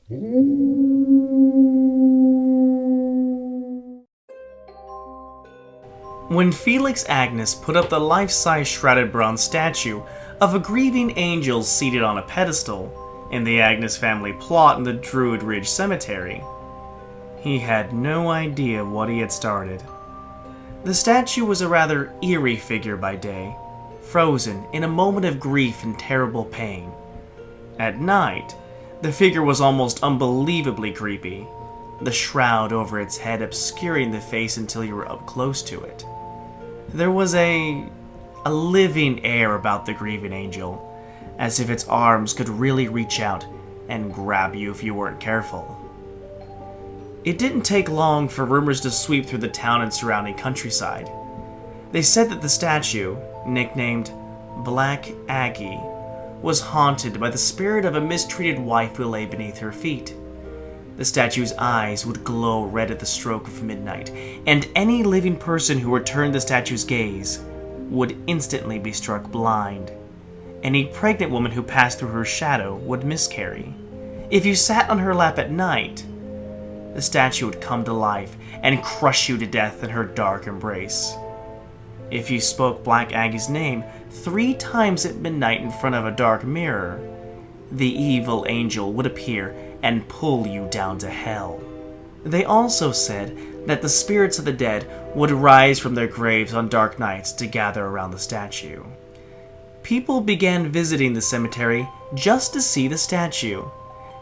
When Felix Agnes put up the life-size shrouded bronze statue of a grieving angel seated on a pedestal in the Agnes family plot in the Druid Ridge Cemetery, he had no idea what he had started. The statue was a rather eerie figure by day, frozen in a moment of grief and terrible pain. At night, the figure was almost unbelievably creepy, the shroud over its head obscuring the face until you were up close to it. There was a living air about the grieving angel, as if its arms could really reach out and grab you if you weren't careful. It didn't take long for rumors to sweep through the town and surrounding countryside. They said that the statue, nicknamed Black Aggie, was haunted by the spirit of a mistreated wife who lay beneath her feet. The statue's eyes would glow red at the stroke of midnight, and any living person who returned the statue's gaze would instantly be struck blind. Any pregnant woman who passed through her shadow would miscarry. If you sat on her lap at night, the statue would come to life and crush you to death in her dark embrace. If you spoke Black Aggie's name 3 times at midnight in front of a dark mirror, the evil angel would appear and pull you down to hell. They also said that the spirits of the dead would rise from their graves on dark nights to gather around the statue. People began visiting the cemetery just to see the statue,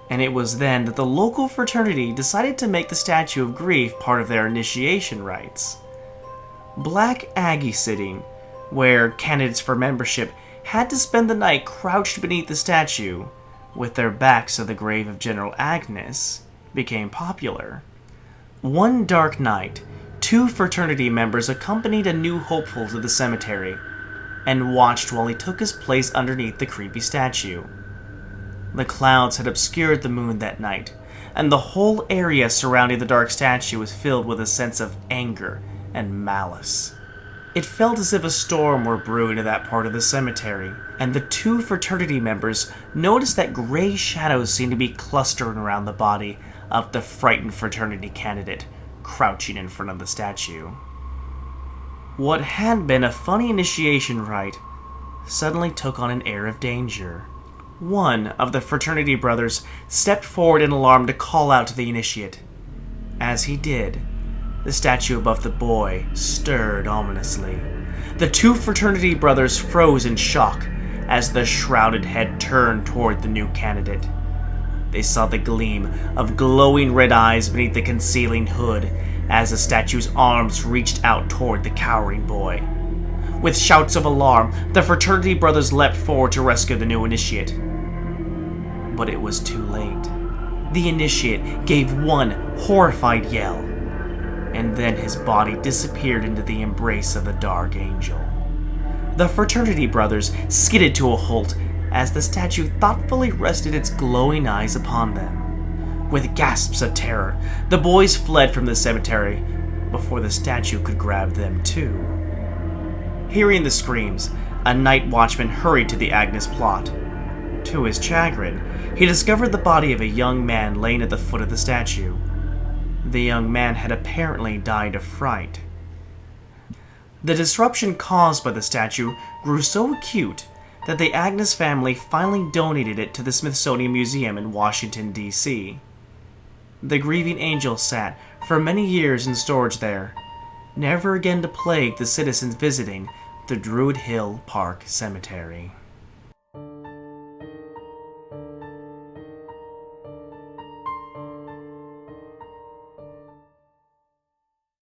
and it was then that the local fraternity decided to make the Statue of Grief part of their initiation rites. Black Aggie sitting, where candidates for membership had to spend the night crouched beneath the statue, with their backs to the grave of General Agnes, became popular. One dark night, 2 fraternity members accompanied a new hopeful to the cemetery, and watched while he took his place underneath the creepy statue. The clouds had obscured the moon that night, and the whole area surrounding the dark statue was filled with a sense of anger and malice. It felt as if a storm were brewing in that part of the cemetery, and the 2 fraternity members noticed that gray shadows seemed to be clustering around the body of the frightened fraternity candidate, crouching in front of the statue. What had been a funny initiation rite suddenly took on an air of danger. One of the fraternity brothers stepped forward in alarm to call out to the initiate. As he did, the statue above the boy stirred ominously. The 2 fraternity brothers froze in shock as the shrouded head turned toward the new candidate. They saw the gleam of glowing red eyes beneath the concealing hood as the statue's arms reached out toward the cowering boy. With shouts of alarm, the fraternity brothers leapt forward to rescue the new initiate. But it was too late. The initiate gave one horrified yell, and then his body disappeared into the embrace of the dark angel. The fraternity brothers skidded to a halt as the statue thoughtfully rested its glowing eyes upon them. With gasps of terror, the boys fled from the cemetery before the statue could grab them too. Hearing the screams, a night watchman hurried to the Agnes plot. To his chagrin, he discovered the body of a young man laying at the foot of the statue. The young man had apparently died of fright. The disruption caused by the statue grew so acute that the Agnes family finally donated it to the Smithsonian Museum in Washington, D.C. The grieving angel sat for many years in storage there, never again to plague the citizens visiting the Druid Hill Park Cemetery.